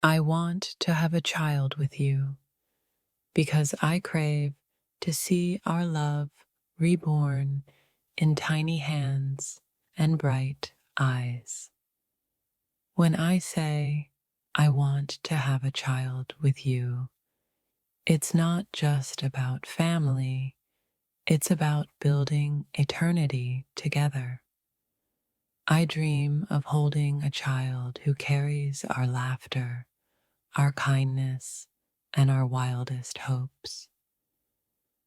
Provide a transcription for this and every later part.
I want to have a child with you because I crave to see our love reborn in tiny hands and bright eyes. When I say I want to have a child with you, it's not just about family, it's about building eternity together. I dream of holding a child who carries our laughter, our kindness, and our wildest hopes.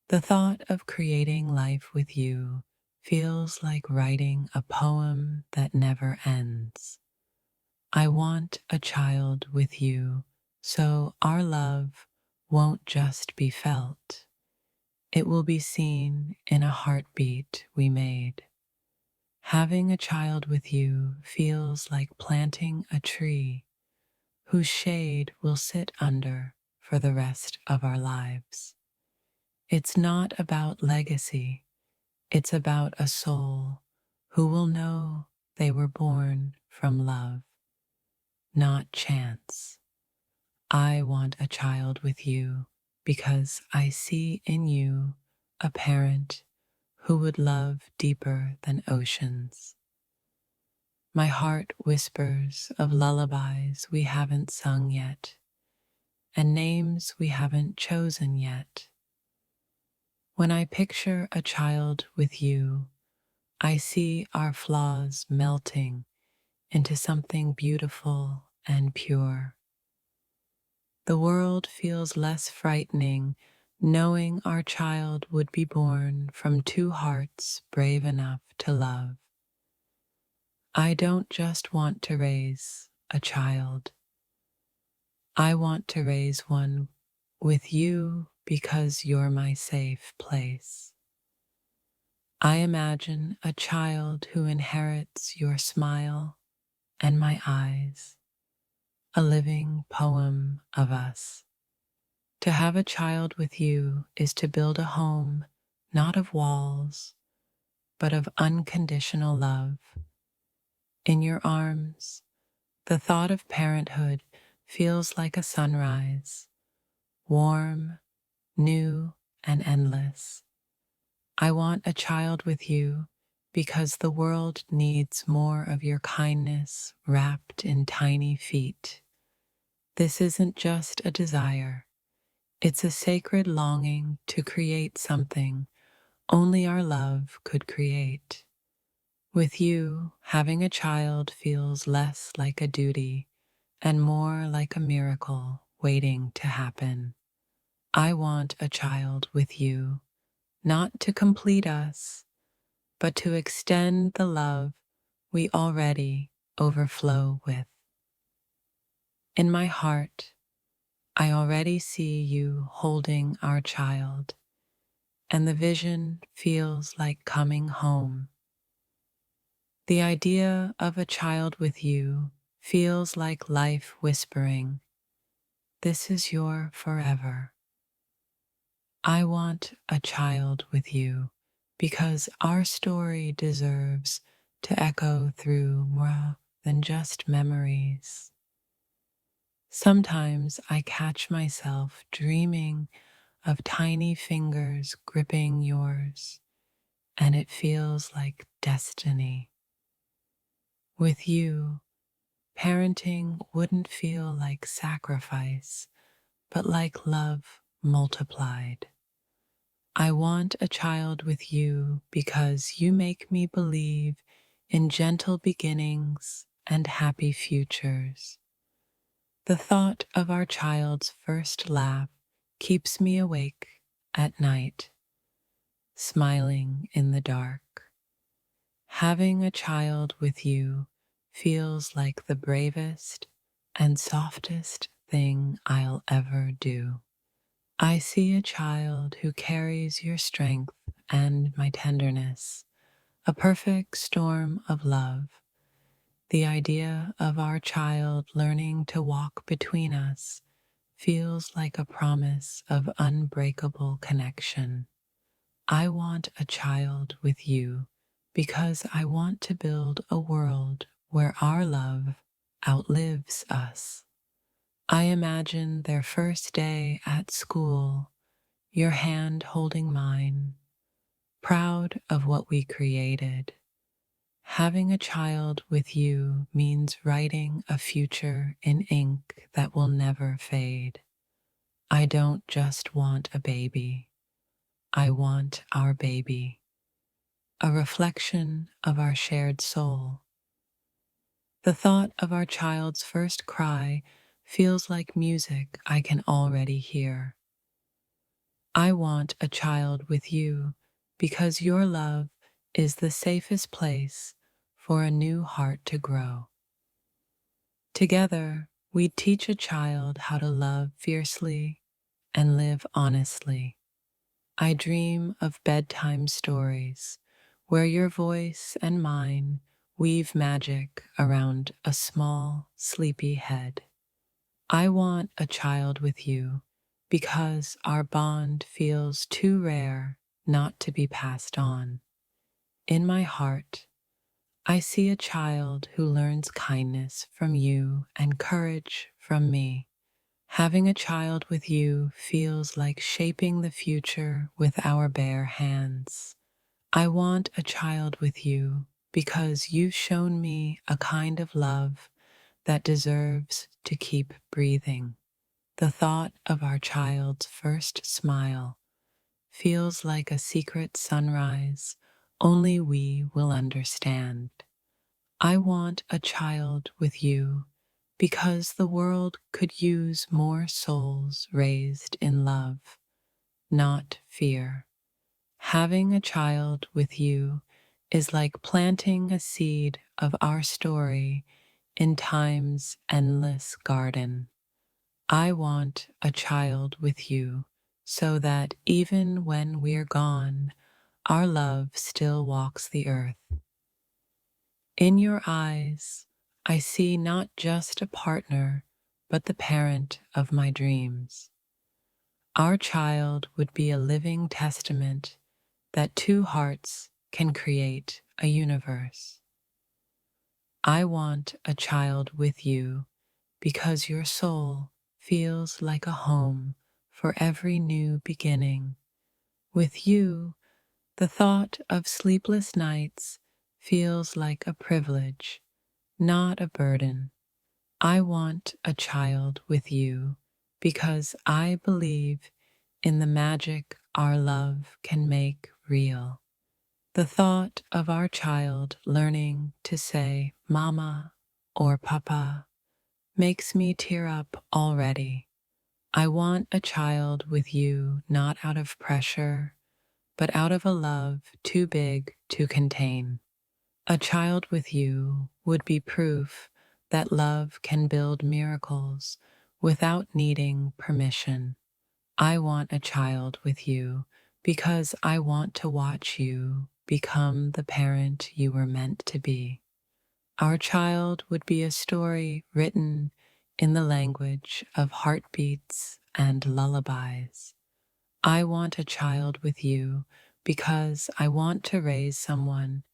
The thought of creating life with you feels like writing a poem that never ends. I want a child with you so our love won't just be felt. It will be seen in a heartbeat we made. Having a child with you feels like planting a tree whose shade we'll sit under for the rest of our lives. It's not about legacy, it's about a soul who will know they were born from love, not chance. I want a child with you because I see in you a parent who would love deeper than oceans. My heart whispers of lullabies we haven't sung yet, and names we haven't chosen yet. When I picture a child with you, I see our flaws melting into something beautiful and pure. The world feels less frightening knowing our child would be born from two hearts brave enough to love. I don't just want to raise a child. I want to raise one with you because you're my safe place. I imagine a child who inherits your smile and my eyes, a living poem of us. To have a child with you is to build a home not of walls, but of unconditional love. In your arms, the thought of parenthood feels like a sunrise, warm, new, and endless. I want a child with you because the world needs more of your kindness wrapped in tiny feet. This isn't just a desire, it's a sacred longing to create something only our love could create. With you, having a child feels less like a duty and more like a miracle waiting to happen. I want a child with you, not to complete us, but to extend the love we already overflow with. In my heart, I already see you holding our child, and the vision feels like coming home. The idea of a child with you feels like life whispering, "This is your forever." I want a child with you because our story deserves to echo through more than just memories. Sometimes I catch myself dreaming of tiny fingers gripping yours, and it feels like destiny. With you, parenting wouldn't feel like sacrifice, but like love multiplied. I want a child with you because you make me believe in gentle beginnings and happy futures. The thought of our child's first laugh keeps me awake at night, smiling in the dark. Having a child with you feels like the bravest and softest thing I'll ever do. I see a child who carries your strength and my tenderness, a perfect storm of love. The idea of our child learning to walk between us feels like a promise of unbreakable connection. I want a child with you because I want to build a world where our love outlives us. I imagine their first day at school, your hand holding mine, proud of what we created. Having a child with you means writing a future in ink that will never fade. I don't just want a baby, I want our baby, a reflection of our shared soul. The thought of our child's first cry feels like music I can already hear. I want a child with you because your love is the safest place for a new heart to grow. Together, we teach a child how to love fiercely and live honestly. I dream of bedtime stories where your voice and mine weave magic around a small, sleepy head. I want a child with you because our bond feels too rare not to be passed on. In my heart, I see a child who learns kindness from you and courage from me. Having a child with you feels like shaping the future with our bare hands. I want a child with you because you've shown me a kind of love that deserves to keep breathing. The thought of our child's first smile feels like a secret sunrise only we will understand. I want a child with you because the world could use more souls raised in love, not fear. Having a child with you is like planting a seed of our story in time's endless garden. I want a child with you so that even when we're gone, our love still walks the earth. In your eyes, I see not just a partner, but the parent of my dreams. Our child would be a living testament that two hearts can create a universe. I want a child with you because your soul feels like a home for every new beginning. With you, the thought of sleepless nights feels like a privilege, not a burden. I want a child with you because I believe in the magic our love can make real. The thought of our child learning to say mama or papa makes me tear up already. I want a child with you not out of pressure, but out of a love too big to contain. A child with you would be proof that love can build miracles without needing permission. I want a child with you because I want to watch you become the parent you were meant to be. Our child would be a story written in the language of heartbeats and lullabies. I want a child with you because I want to raise someone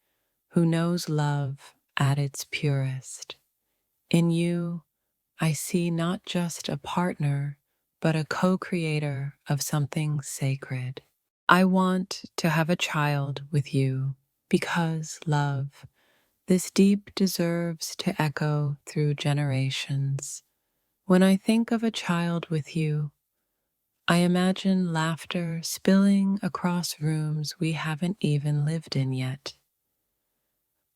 who knows love at its purest. In you, I see not just a partner, but a co-creator of something sacred. I want to have a child with you because love, this deep deserves to echo through generations. When I think of a child with you, I imagine laughter spilling across rooms we haven't even lived in yet.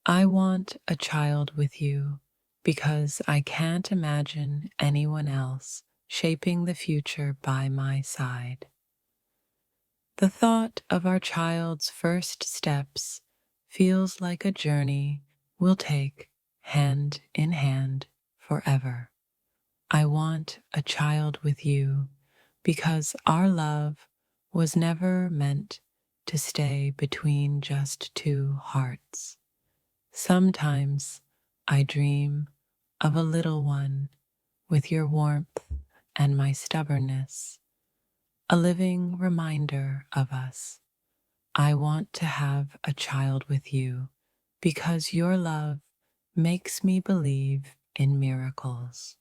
I want a child with you because I can't imagine anyone else shaping the future by my side. The thought of our child's first steps feels like a journey we'll take hand in hand forever. I want a child with you because our love was never meant to stay between just two hearts. Sometimes I dream of a little one with your warmth and my stubbornness, a living reminder of us. I want to have a child with you because your love makes me believe in miracles.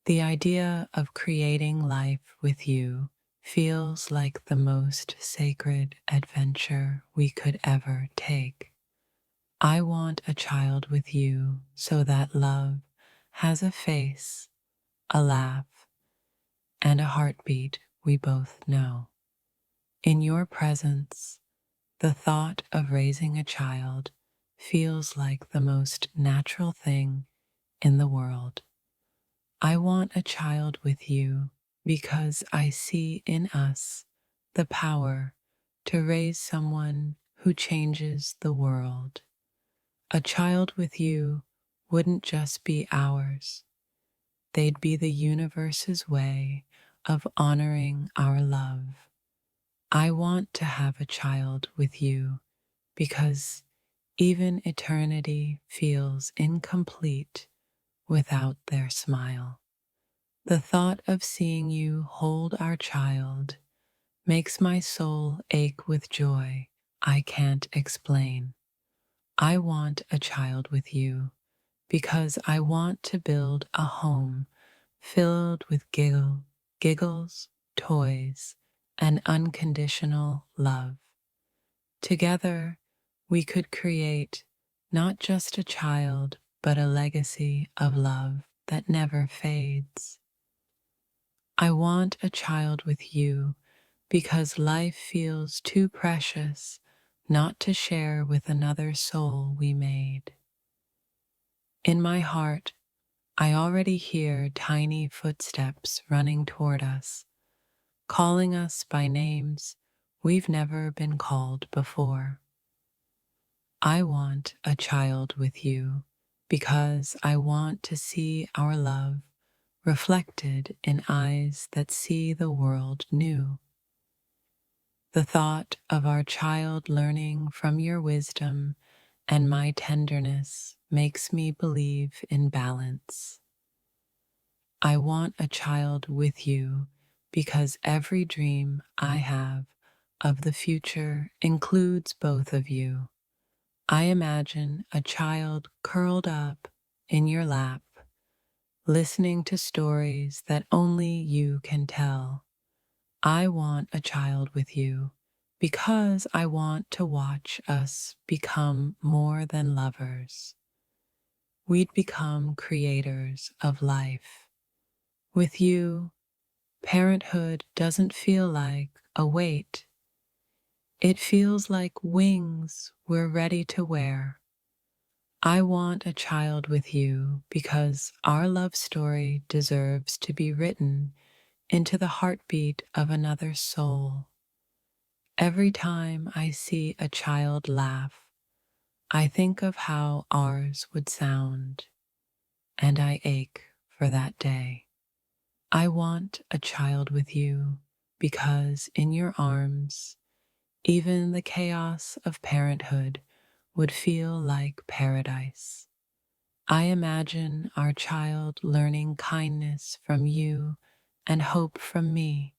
The idea of creating life with you feels like the most sacred adventure we could ever take. I want a child with you so that love has a face, a laugh, and a heartbeat we both know. In your presence, the thought of raising a child feels like the most natural thing in the world. I want a child with you because I see in us the power to raise someone who changes the world. A child with you wouldn't just be ours, they'd be the universe's way of honoring our love. I want to have a child with you because even eternity feels incomplete without their smile. The thought of seeing you hold our child makes my soul ache with joy I can't explain. I want a child with you because I want to build a home filled with giggles, toys, and unconditional love. Together, we could create not just a child, but a legacy of love that never fades. I want a child with you because life feels too precious not to share with another soul we made. In my heart, I already hear tiny footsteps running toward us, calling us by names we've never been called before. I want a child with you because I want to see our love reflected in eyes that see the world new. The thought of our child learning from your wisdom and my tenderness makes me believe in balance. I want a child with you because every dream I have of the future includes both of you. I imagine a child curled up in your lap, listening to stories that only you can tell. I want a child with you because I want to watch us become more than lovers. We'd become creators of life. With you, parenthood doesn't feel like a weight. It feels like wings we're ready to wear. I want a child with you because our love story deserves to be written into the heartbeat of another soul. Every time I see a child laugh, I think of how ours would sound, and I ache for that day. I want a child with you because in your arms, even the chaos of parenthood would feel like paradise. I imagine our child learning kindness from you and hope from me,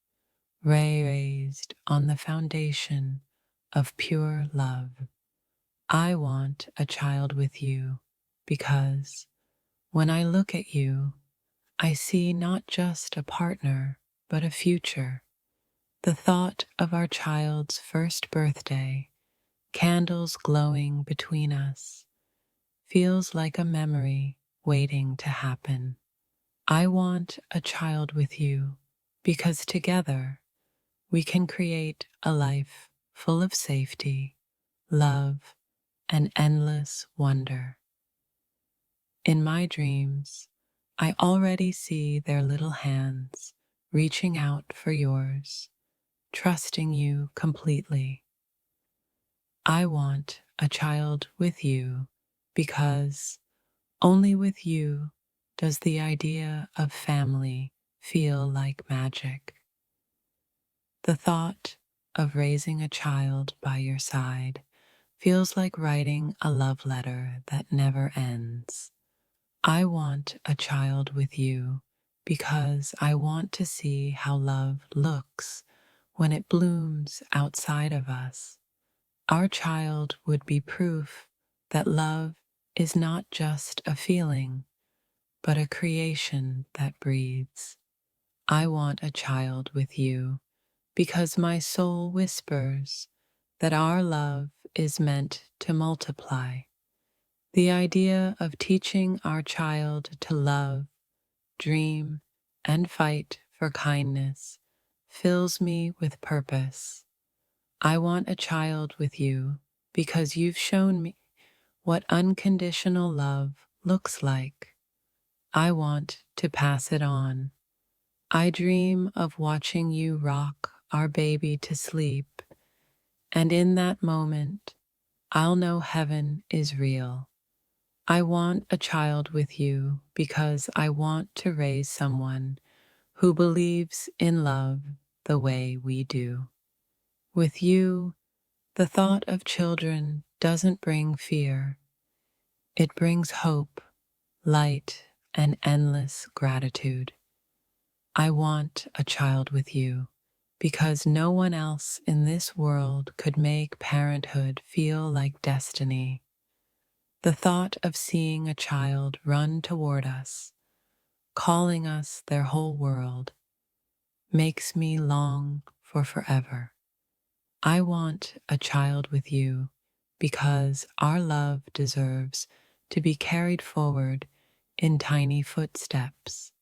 raised on the foundation of pure love. I want a child with you because when I look at you, I see not just a partner, but a future. The thought of our child's first birthday, candles glowing between us, feels like a memory waiting to happen. I want a child with you because together we can create a life full of safety, love, and endless wonder. In my dreams, I already see their little hands reaching out for yours, trusting you completely. I want a child with you because only with you does the idea of family feel like magic. The thought of raising a child by your side feels like writing a love letter that never ends. I want a child with you because I want to see how love looks when it blooms outside of us. Our child would be proof that love is not just a feeling, but a creation that breathes. I want a child with you because my soul whispers that our love is meant to multiply. The idea of teaching our child to love, dream, and fight for kindness fills me with purpose. I want a child with you because you've shown me what unconditional love looks like. I want to pass it on. I dream of watching you rock our baby to sleep, and in that moment, I'll know heaven is real. I want a child with you because I want to raise someone who believes in love the way we do. With you, the thought of children doesn't bring fear. It brings hope, light, and endless gratitude. I want a child with you because no one else in this world could make parenthood feel like destiny. The thought of seeing a child run toward us, calling us their whole world, makes me long for forever. I want a child with you because our love deserves to be carried forward in tiny footsteps.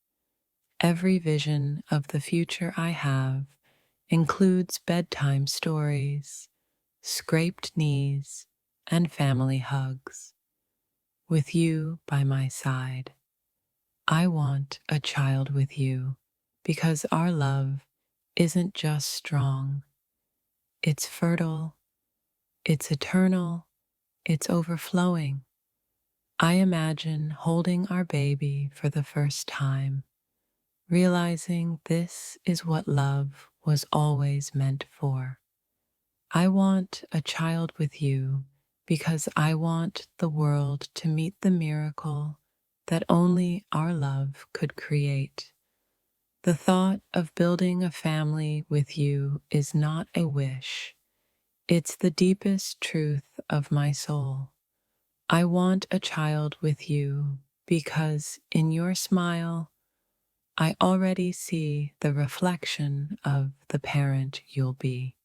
Every vision of the future I have includes bedtime stories, scraped knees, and family hugs. With you by my side, I want a child with you because our love isn't just strong, it's fertile, it's eternal, it's overflowing. I imagine holding our baby for the first time, realizing this is what love was always meant for. I want a child with you because I want the world to meet the miracle that only our love could create. The thought of building a family with you is not a wish, it's the deepest truth of my soul. I want a child with you because in your smile, I already see the reflection of the parent you'll be.